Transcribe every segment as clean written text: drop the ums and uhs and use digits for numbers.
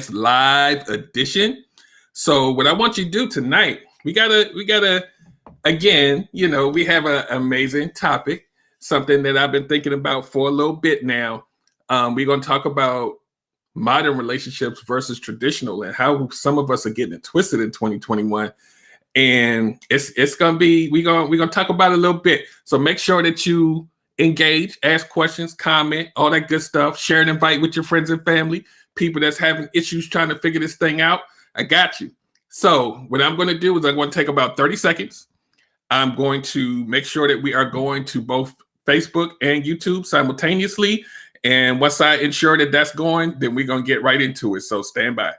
live edition. So what I want you to do tonight, we gotta again, we have an amazing topic, something that I've been thinking about for a little bit now. We're gonna talk about modern relationships versus traditional and how some of us are getting it twisted in 2021. And it's gonna be we're gonna talk about it a little bit. So make sure that you engage, ask questions, comment, all that good stuff. Share and invite with your friends and family, people that's having issues trying to figure this thing out. I got you. So what I'm going to do is I'm going to take about 30 seconds. I'm going to make sure that we are going to both Facebook and YouTube simultaneously. And once I ensure that that's going, then we're going to get right into it. So stand by.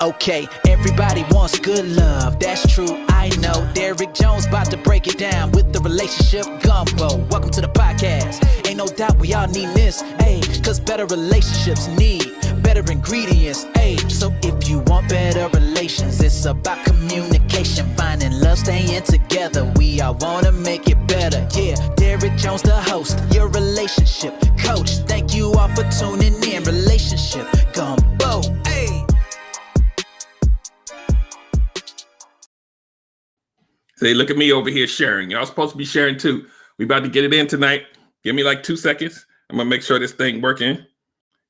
Okay, everybody wants good love, that's true, I know. Derek Jones about to break it down with the relationship gumbo. Welcome to the podcast. Ain't no doubt we all need this, ayy, cause better relationships need better ingredients, ayy. So if you want better relations, it's about communication, finding love, staying together. We all wanna make it better, yeah. Derek Jones the host, your relationship coach. Thank you all for tuning in. Relationship gumbo, ayy. Say, look at me over here sharing. Y'all supposed to be sharing too. We about to get it in tonight. Give me like 2 seconds. I'm gonna make sure this thing working,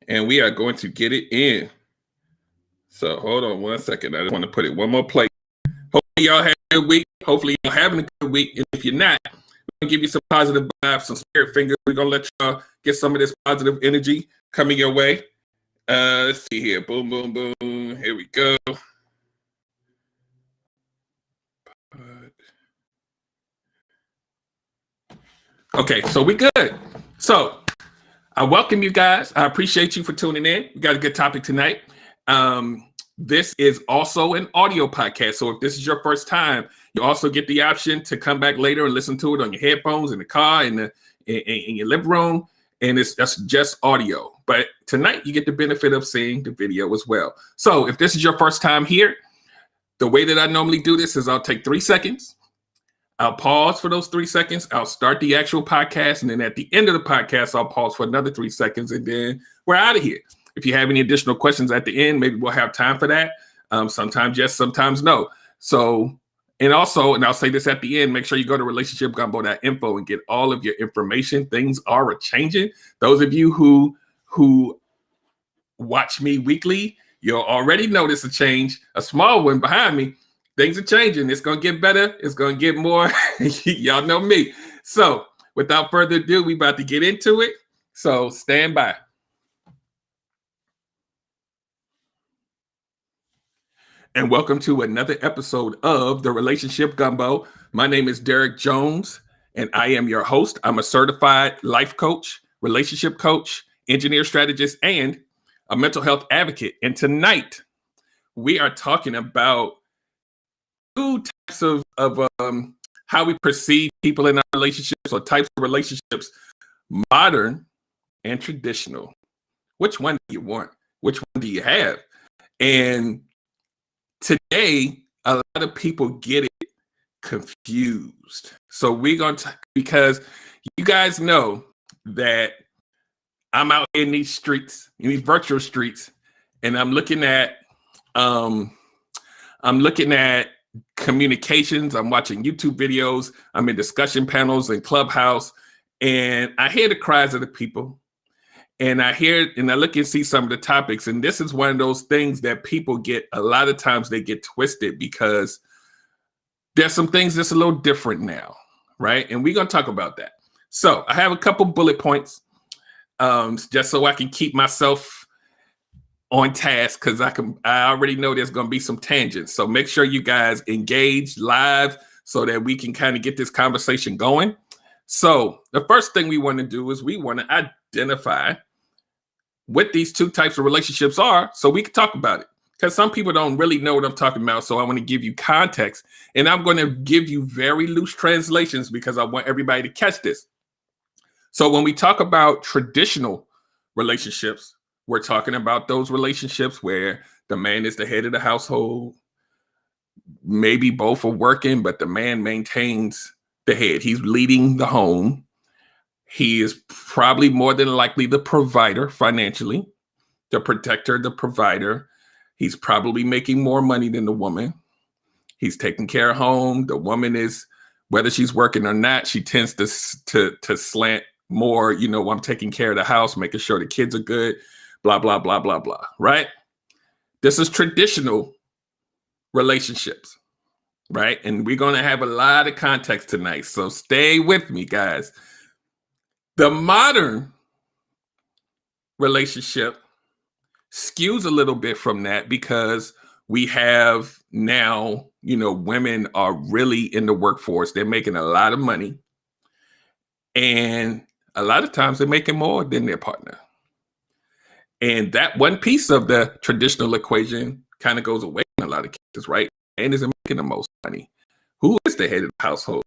and we are going to get it in. So hold on 1 second. I just want to put it one more place. Hopefully y'all had a good week. Hopefully y'all having a good week. And if you're not, we're gonna give you some positive vibes, some spirit fingers. We're gonna let y'all get some of this positive energy coming your way. Let's see here. Boom, boom, boom. Here we go. Okay, so we good. So I welcome you guys. I appreciate you for tuning in. We got a good topic tonight. This is also an audio podcast. So if this is your first time, you also get the option to come back later and listen to it on your headphones, in the car, in your living room. And that's just audio. But tonight you get the benefit of seeing the video as well. So if this is your first time here, the way that I normally do this is I'll take 3 seconds. I'll pause for those 3 seconds. I'll start the actual podcast. And then at the end of the podcast, I'll pause for another 3 seconds. And then we're out of here. If you have any additional questions at the end, maybe we'll have time for that. Sometimes yes, sometimes no. So, and I'll say this at the end, make sure you go to relationshipgumbo.info and get all of your information. Things are changing. Those of you who watch me weekly, you'll already notice a change, a small one behind me. Things are changing. It's going to get better. It's going to get more. Y'all know me. So without further ado, we about to get into it. So stand by. And welcome to another episode of the Relationship Gumbo. My name is Derek Jones, and I am your host. I'm a certified life coach, relationship coach, engineer strategist, and a mental health advocate. And tonight we are talking about two types of how we perceive people in our relationships, or types of relationships, modern and traditional. Which one do you want? Which one do you have? And today, a lot of people get it confused. So we're going to, because you guys know that I'm out in these streets, in these virtual streets, and I'm looking at communications. I'm watching YouTube videos. I'm in discussion panels and Clubhouse, and I hear the cries of the people, and I look and see some of the topics. And this is one of those things that people get, a lot of times they get twisted because there's some things that's a little different now, right? And we're going to talk about that. So I have a couple bullet points, just so I can keep myself on task, because I already know there's going to be some tangents. So make sure you guys engage live so that we can kind of get this conversation going. So the first thing we want to do is we want to identify what these two types of relationships are so we can talk about it, because some people don't really know what I'm talking about. So I want to give you context, and I'm going to give you very loose translations because I want everybody to catch this. So when we talk about traditional relationships, we're talking about those relationships where the man is the head of the household. Maybe both are working, but the man maintains the head. He's leading the home. He is probably more than likely the provider financially. the protector, the provider. He's probably making more money than the woman. He's taking care of home. The woman is, whether she's working or not, she tends to slant more, I'm taking care of the house, making sure the kids are good, blah, blah, blah, blah, blah, right? This is traditional relationships, right? And we're going to have a lot of context tonight. So stay with me, guys. The modern relationship skews a little bit from that because we have now, women are really in the workforce. They're making a lot of money. And a lot of times they're making more than their partner. And that one piece of the traditional equation kind of goes away in a lot of cases, right? And isn't making the most money. Who is the head of the household?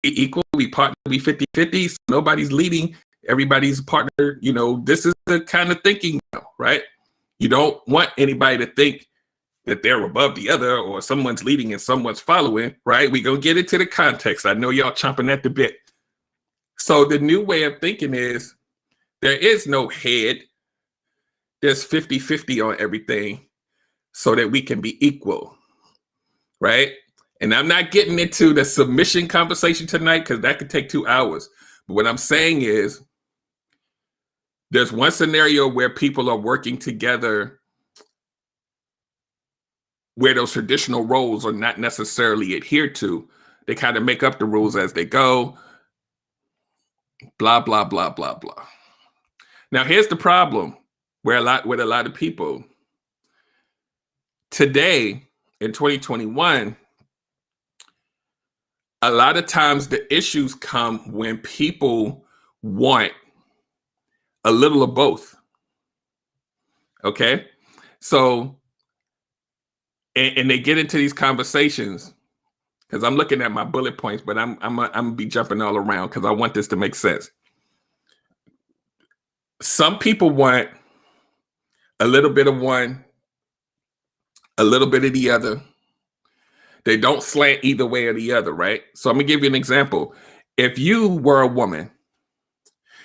We equal, we partner, we 50-50, so nobody's leading, everybody's a partner. This is the kind of thinking now, right? You don't want anybody to think that they're above the other or someone's leading and someone's following, right? We go get into the context. I know y'all chomping at the bit. So the new way of thinking is there is no head. There's 50-50 on everything so that we can be equal, right? And I'm not getting into the submission conversation tonight because that could take 2 hours. But what I'm saying is there's one scenario where people are working together where those traditional roles are not necessarily adhered to. They kind of make up the rules as they go. Blah, blah, blah, blah, blah. Now, here's the problem with a lot of people. Today, in 2021, a lot of times the issues come when people want a little of both. Okay? So, and they get into these conversations because I'm looking at my bullet points, but I'm gonna be jumping all around because I want this to make sense. Some people want a little bit of one, a little bit of the other. They don't slant either way or the other, right? So I'm gonna give you an example. If you were a woman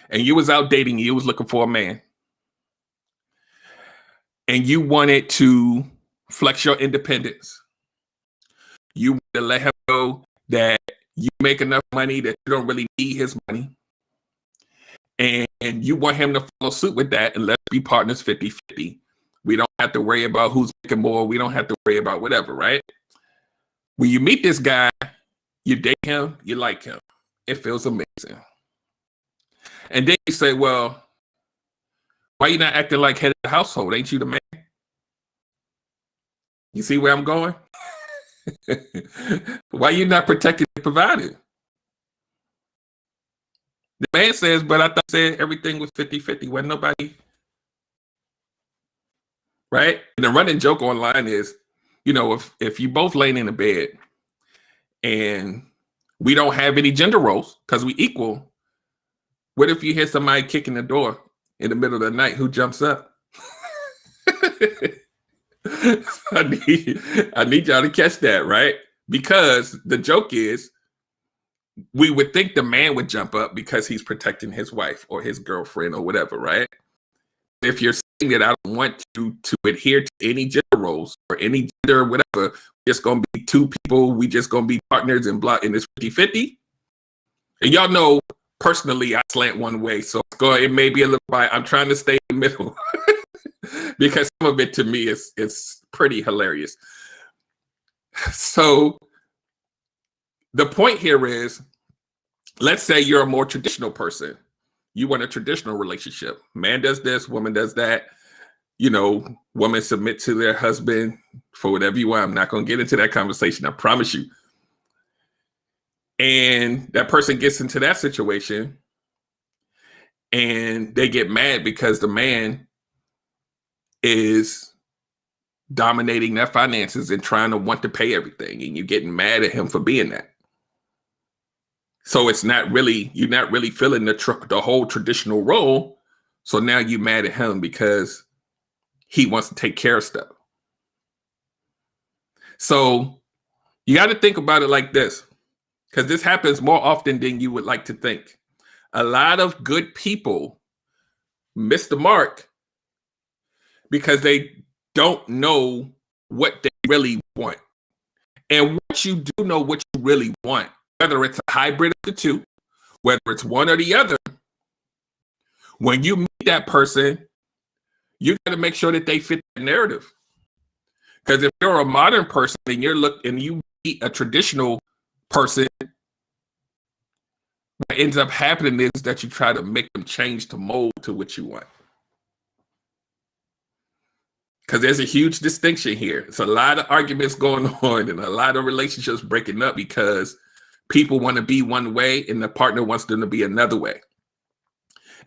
and you was out dating, you was looking for a man, and you wanted to flex your independence, you want to let him know that you make enough money that you don't really need his money. And you want him to follow suit with that, and let's be partners 50-50. We don't have to worry about who's making more. We don't have to worry about whatever, right? When you meet this guy, you date him, you like him. It feels amazing. And then you say, well, why you not acting like head of the household? Ain't you the man? You see where I'm going? Why you not protecting and providing? The man says, but I thought said everything was 50-50. Wasn't nobody, right? And the running joke online is, if you both laying in the bed and we don't have any gender roles because we equal, what if you hear somebody kicking the door in the middle of the night? Who jumps up? I need y'all to catch that, right? Because the joke is, we would think the man would jump up because he's protecting his wife or his girlfriend or whatever, right? If you're saying that I don't want to adhere to any gender roles or any gender whatever, just gonna be two people, we just gonna be partners and blah, and it's 50-50. And y'all know personally I slant one way, so it may be a little bit, I'm trying to stay in the middle because some of it to me it's pretty hilarious. So the point here is, let's say you're a more traditional person. You want a traditional relationship. Man does this, woman does that. Women submit to their husband for whatever you want. I'm not going to get into that conversation, I promise you. And that person gets into that situation and they get mad because the man is dominating their finances and trying to want to pay everything. And you're getting mad at him for being that. So you're not really feeling the whole traditional role. So now you're mad at him because he wants to take care of stuff. So you got to think about it like this, because this happens more often than you would like to think. A lot of good people miss the mark because they don't know what they really want. And once you do know what you really want, whether it's a hybrid of the two, whether it's one or the other, when you meet that person, you got to make sure that they fit the narrative. Because if you're a modern person and you meet a traditional person, what ends up happening is that you try to make them change to mold to what you want. Because there's a huge distinction here. It's a lot of arguments going on and a lot of relationships breaking up because people want to be one way and the partner wants them to be another way.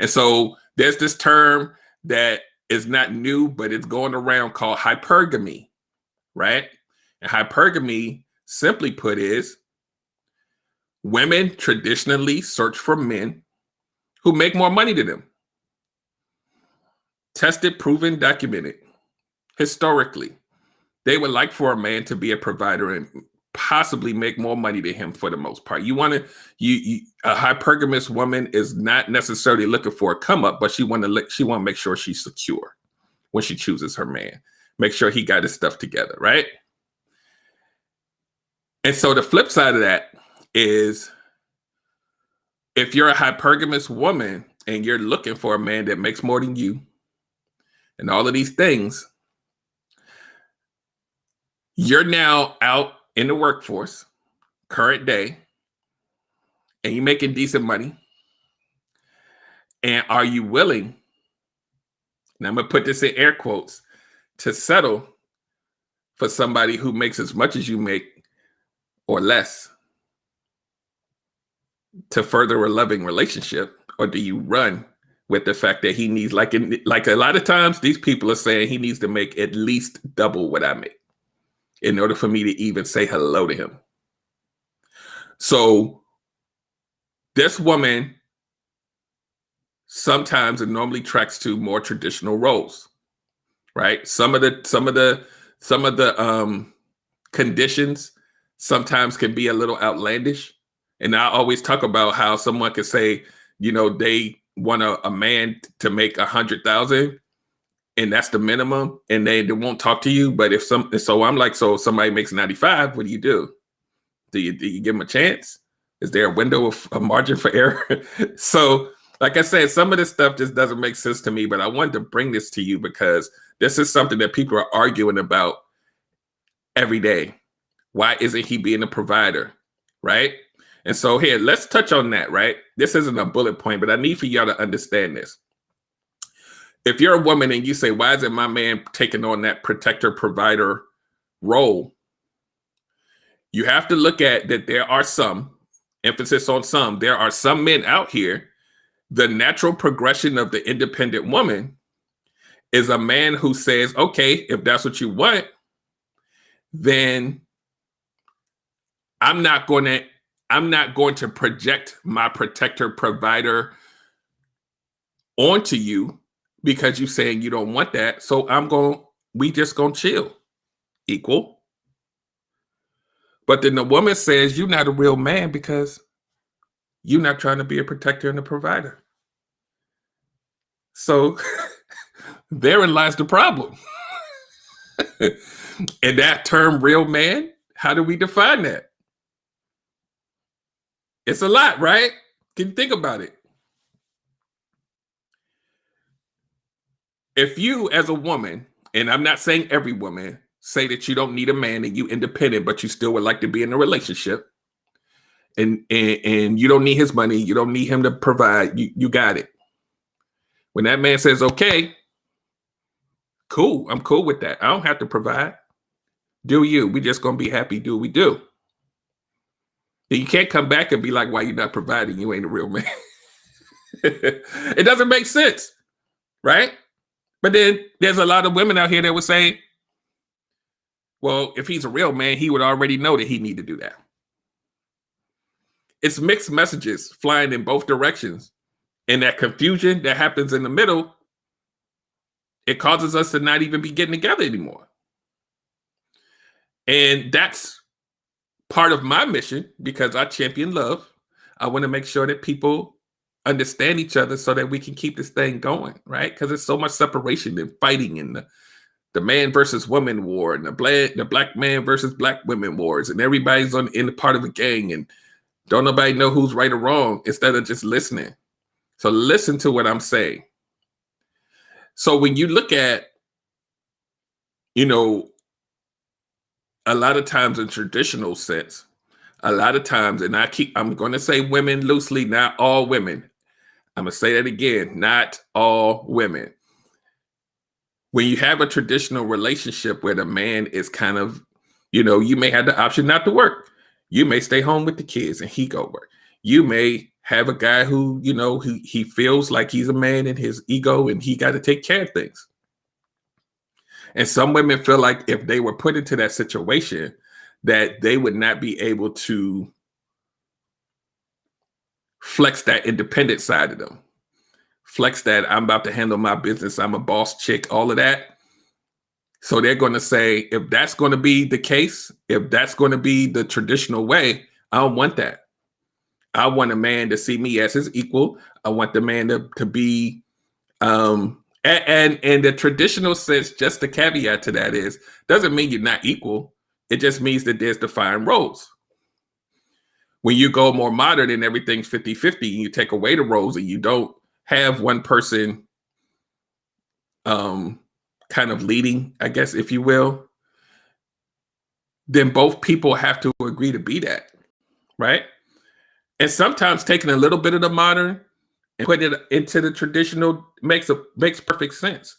And so there's this term that is not new, but it's going around called hypergamy, right? And hypergamy, simply put, is women traditionally search for men who make more money than them. Tested, proven, documented. Historically, they would like for a man to be a provider and possibly make more money than him for the most part. A hypergamous woman is not necessarily looking for a come up, but she want to make sure she's secure when she chooses her man. Make sure he got his stuff together, right? And so the flip side of that is if you're a hypergamous woman and you're looking for a man that makes more than you and all of these things, you're now out in the workforce, current day, and you're making decent money. And are you willing, and I'm going to put this in air quotes, to settle for somebody who makes as much as you make or less to further a loving relationship? Or do you run with the fact that he needs, like a lot of times, these people are saying he needs to make at least double what I make in order for me to even say hello to him. So this woman sometimes it normally tracks to more traditional roles, right? Some of the conditions sometimes can be a little outlandish. And I always talk about how someone could say, they want a man to make 100,000 and that's the minimum, and they won't talk to you. But if somebody makes 95, what do? Do you give them a chance? Is there a window of a margin for error? So, like I said, some of this stuff just doesn't make sense to me, but I wanted to bring this to you because this is something that people are arguing about every day. Why isn't he being a provider, right? And so here, let's touch on that, right? This isn't a bullet point, but I need for y'all to understand this. If you're a woman and you say, why isn't my man taking on that protector provider role? You have to look at that there are some, emphasis on some, there are some men out here. The natural progression of the independent woman is a man who says, okay, if that's what you want, then I'm not going to project my protector provider onto you because you're saying you don't want that. So we just gonna chill. Equal. But then the woman says you're not a real man because you're not trying to be a protector and a provider. So therein lies the problem. And that term real man, how do we define that? It's a lot, right? Can you think about it? If you as a woman, and I'm not saying every woman, say that you don't need a man and you independent, but you still would like to be in a relationship, and you don't need his money, you don't need him to provide, you got it. When that man says, okay, cool, I'm cool with that. I don't have to provide. Do you? We just gonna be happy, do what we do. You can't come back and be like, why you not providing? You ain't a real man. It doesn't make sense, right? But then there's a lot of women out here that would say, well, if he's a real man, he would already know that he need to do that. It's mixed messages flying in both directions. And that confusion that happens in the middle, it causes us to not even be getting together anymore. And that's part of my mission because I champion love. I want to make sure that people understand each other so that we can keep this thing going, right? Because there's so much separation and fighting and the man versus woman war and the black man versus black women wars, and everybody's in the part of a gang and don't nobody know who's right or wrong instead of just listening. So listen to what I'm saying. So when you look at, you know, a lot of times in traditional sense, a lot of times, and I'm going to say women loosely, not all women. I'm going to say that again, not all women. When you have a traditional relationship where the man is kind of, you know, you may have the option not to work. You may stay home with the kids and he go work. You may have a guy who, you know, he feels like he's a man in his ego and he got to take care of things. And some women feel like if they were put into that situation, that they would not be able to flex that independent side of them. Flex that I'm about to handle my business, I'm a boss chick, all of that. So they're going to say, if that's going to be the case, if that's going to be the traditional way, I don't want that. I want a man to see me as his equal. I want the man to be, and the traditional sense, just the caveat to that is, doesn't mean you're not equal. It just means that there's defined roles. When you go more modern and everything's 50-50, and you take away the roles and you don't have one person kind of leading, I guess, if you will, then both people have to agree to be that, right? And sometimes taking a little bit of the modern and putting it into the traditional makes perfect sense.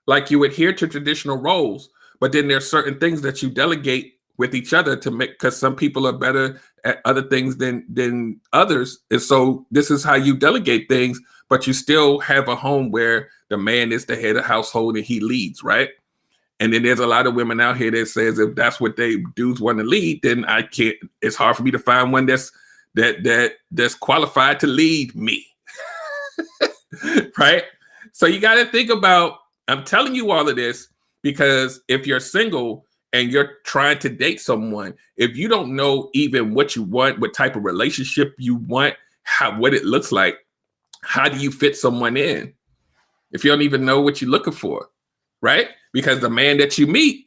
Like you adhere to traditional roles, but then there's certain things that you delegate with each other to make, because some people are better at other things than others. And so this is how you delegate things, but you still have a home where the man is the head of household and he leads, right? And then there's a lot of women out here that says if that's what they dudes want to lead, then I can't. It's hard for me to find one that's qualified to lead me, right? So you got to think about. I'm telling you all of this because if you're single and you're trying to date someone, if you don't know even what you want, what type of relationship you want, what it looks like, how do you fit someone in? If you don't even know what you're looking for, right? Because the man that you meet,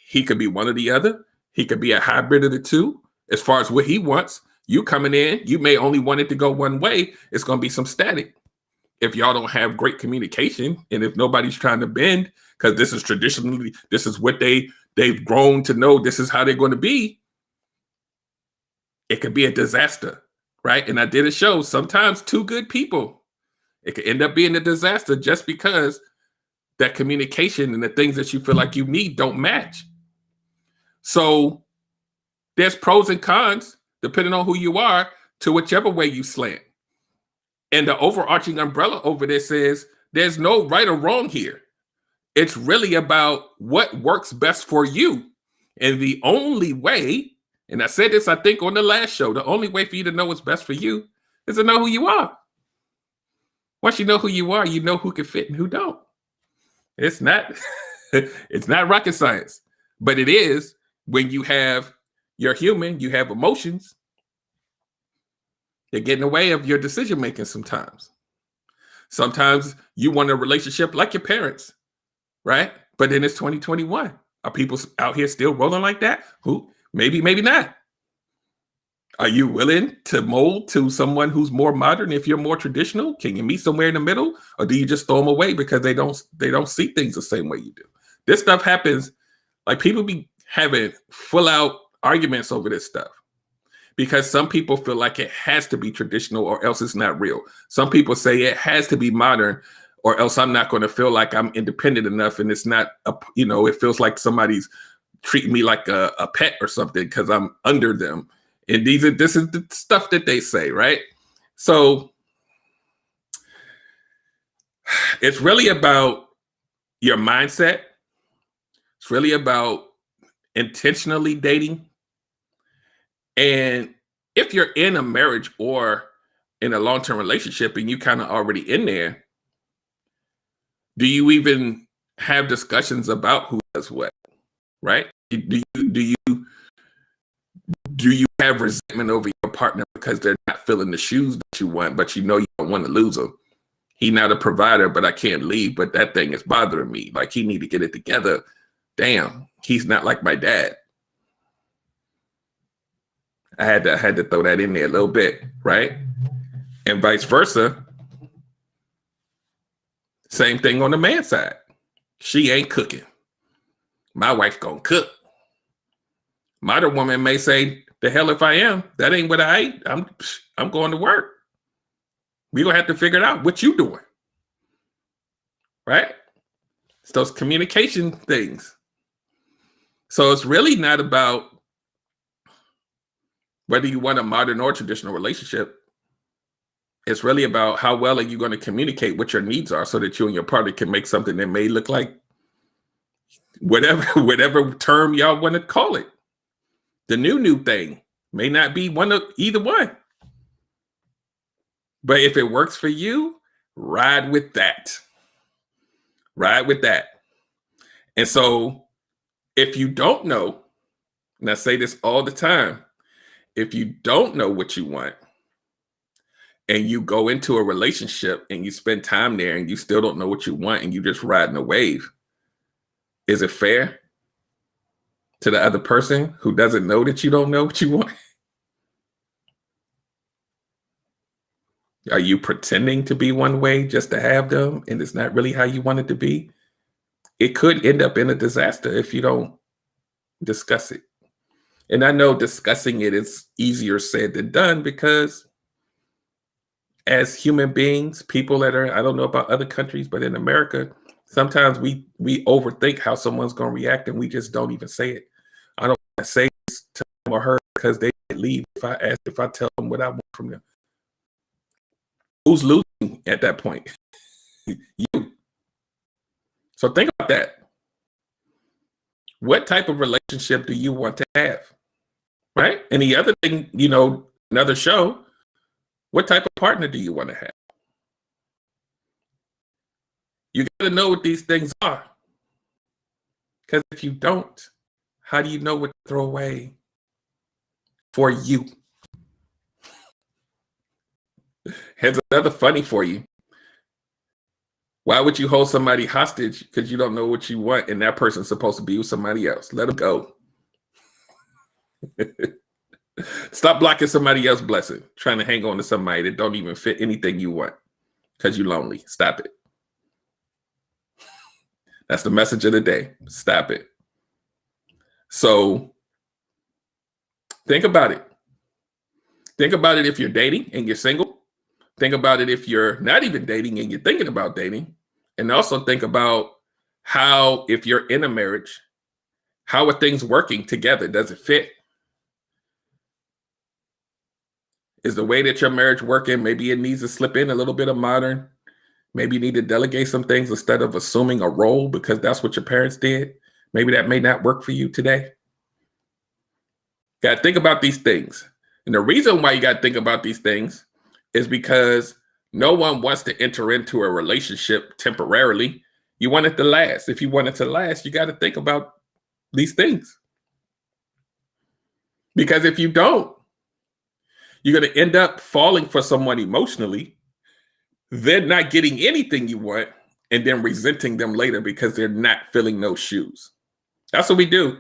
he could be one or the other. He could be a hybrid of the two. As far as what he wants, you coming in, you may only want it to go one way. It's going to be some static. If y'all don't have great communication and if nobody's trying to bend, because this is traditionally, this is what they've grown to know, this is how they're going to be, it could be a disaster, right? And I did a show, sometimes two good people, it could end up being a disaster just because that communication and the things that you feel like you need don't match. So there's pros and cons, depending on who you are, to whichever way you slant. And the overarching umbrella over this is there's no right or wrong here. It's really about what works best for you. And the only way, and I said this, I think, on the last show, the only way for you to know what's best for you is to know who you are. Once you know who you are, you know who can fit and who don't. It's not, it's not rocket science, but it is when you're human, you have emotions. They get in the way of your decision making sometimes. Sometimes you want a relationship like your parents, right? But then it's 2021. Are people out here still rolling like that? Who? Maybe, maybe not. Are you willing to mold to someone who's more modern if you're more traditional? Can you meet somewhere in the middle? Or do you just throw them away because they don't see things the same way you do? This stuff happens, like people be having full out arguments over this stuff. Because some people feel like it has to be traditional or else it's not real. Some people say it has to be modern or else I'm not going to feel like I'm independent enough and it's not, it feels like somebody's treating me like a pet or something because I'm under them. And this is the stuff that they say, right? So it's really about your mindset. It's really about intentionally dating. And if you're in a marriage or in a long-term relationship and you kind of already in there, do you even have discussions about who does what, right? Do Do you have resentment over your partner because they're not filling the shoes that you want, but you know you don't want to lose them? He not a provider, but I can't leave, but that thing is bothering me. Like, he need to get it together. Damn, he's not like my dad. I had to throw that in there a little bit, right? And vice versa. Same thing on the man side. She ain't cooking. My wife gonna cook. My other woman may say, the hell if I am. That ain't what I ate. I'm going to work. We gonna have to figure it out. What you doing? Right? It's those communication things. So it's really not about whether you want a modern or traditional relationship. It's really about how well are you going to communicate what your needs are so that you and your partner can make something that may look like whatever term y'all want to call it. The new thing may not be one of either one. But if it works for you, ride with that. Ride with that. And so if you don't know, and I say this all the time, if you don't know what you want and you go into a relationship and you spend time there and you still don't know what you want and you just riding a wave, is it fair to the other person who doesn't know that you don't know what you want? Are you pretending to be one way just to have them and it's not really how you want it to be? It could end up in a disaster if you don't discuss it. And I know discussing it is easier said than done because as human beings, people that are, I don't know about other countries, but in America, sometimes we overthink how someone's going to react and we just don't even say it. I don't want to say this to him or her because they might leave if I tell them what I want from them. Who's losing at that point? You. So think about that. What type of relationship do you want to have? Right? And the other thing, another show, what type of partner do you want to have? You got to know what these things are. Because if you don't, how do you know what to throw away for you? Here's another funny for you. Why would you hold somebody hostage because you don't know what you want and that person's supposed to be with somebody else? Let them go. Stop blocking somebody else's blessing, trying to hang on to somebody that don't even fit anything you want because you're lonely. Stop it. That's the message of the day. Stop it. So think about it. Think about it if you're dating and you're single. Think about it if you're not even dating and you're thinking about dating. And also think about how, if you're in a marriage, how are things working together? Does it fit? Is the way that your marriage working, maybe it needs to slip in a little bit of modern. Maybe you need to delegate some things instead of assuming a role because that's what your parents did. Maybe that may not work for you today. Got to think about these things. And the reason why you got to think about these things is because no one wants to enter into a relationship temporarily. You want it to last. If you want it to last, you got to think about these things. Because if you don't, you're going to end up falling for someone emotionally, then not getting anything you want, and then resenting them later because they're not filling those shoes. That's what we do.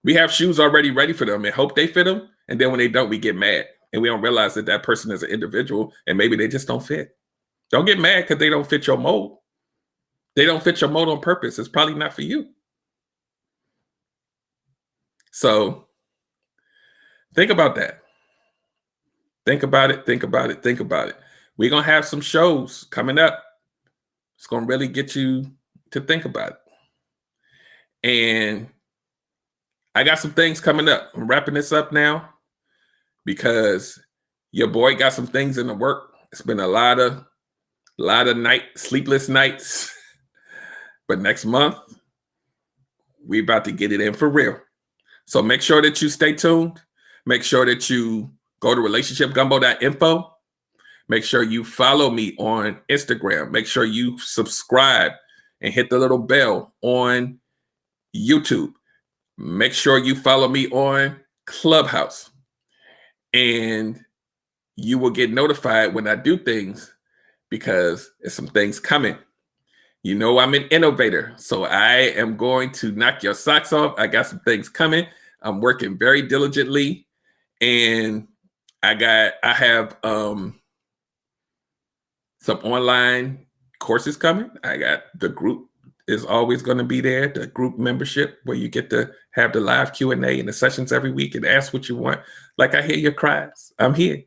We have shoes already ready for them and hope they fit them. And then when they don't, we get mad. And we don't realize that that person is an individual and maybe they just don't fit. Don't get mad because they don't fit your mold. They don't fit your mold on purpose. It's probably not for you. So think about that. Think about it. Think about it. Think about it. We're going to have some shows coming up. It's going to really get you to think about it. And I got some things coming up. I'm wrapping this up now because your boy got some things in the work. It's been a lot of sleepless nights. But next month, we about to get it in for real. So make sure that you stay tuned. Make sure that you go to relationshipgumbo.info. Make sure you follow me on Instagram. Make sure you subscribe and hit the little bell on YouTube. Make sure you follow me on Clubhouse. and you will get notified when I do things because there's some things coming. You know, I'm an innovator, so I am going to knock your socks off. I got some things coming. I'm working very diligently, and I have some online courses coming. I got the group is always going to be there, the group membership where you get to have the live Q&A and the sessions every week and ask what you want. Like, I hear your cries. I'm here.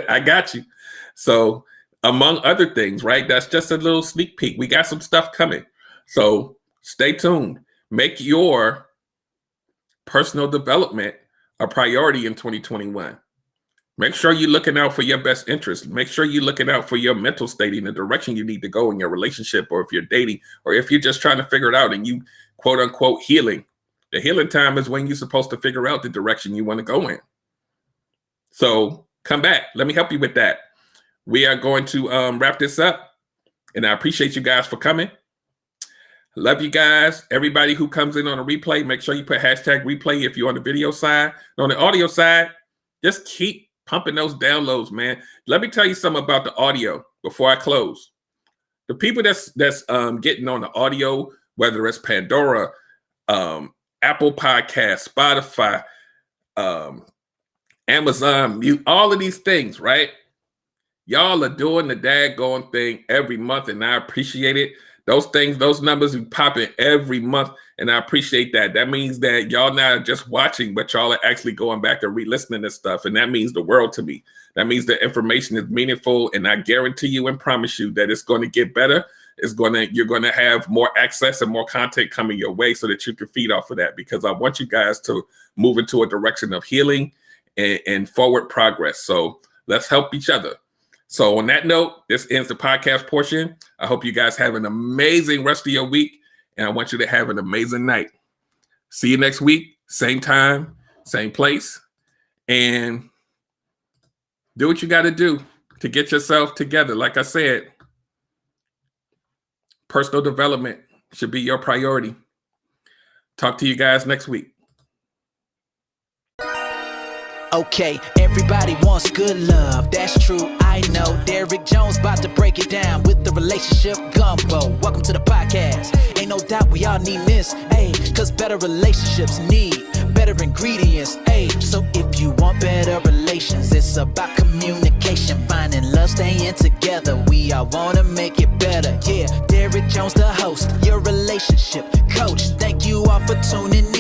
I got you. So among other things, right? That's just a little sneak peek. We got some stuff coming. So stay tuned. Make your personal development a priority in 2021. Make sure you're looking out for your best interest. Make sure you're looking out for your mental state in the direction you need to go in your relationship, or if you're dating, or if you're just trying to figure it out and you quote unquote healing. The healing time is when you're supposed to figure out the direction you want to go in. So come back. Let me help you with that. We are going to wrap this up, and I appreciate you guys for coming. Love you guys. Everybody who comes in on a replay, make sure you put hashtag replay if you're on the video side. And on the audio side, just keep pumping those downloads, man. Let me tell you something about the audio before I close. The people that's getting on the audio, whether it's Pandora, Apple Podcasts, Spotify, Amazon Mute, all of these things, right? Y'all are doing the daggone thing every month, and I appreciate it. Those things, those numbers be popping every month, and I appreciate that. That means that y'all not just watching, but y'all are actually going back and re-listening to stuff, and that means the world to me. That means the information is meaningful, and I guarantee you and promise you that it's going to get better. You're going to have more access and more content coming your way so that you can feed off of that, because I want you guys to move into a direction of healing and forward progress. So let's help each other. So on that note, this ends the podcast portion. I hope you guys have an amazing rest of your week, and I want you to have an amazing night. See you next week, same time, same place, and do what you got to do to get yourself together. Like I said, personal development should be your priority. Talk to you guys next week. Okay, everybody wants good love, that's true, I know. Derrick Jones about to break it down with the relationship gumbo. Welcome to the podcast. Ain't no doubt we all need this, ayy, cause better relationships need better ingredients, ayy. So if you want better relations, it's about communication, finding love, staying together. We all wanna make it better, yeah. Derrick Jones the host, your relationship coach. Thank you all for tuning in.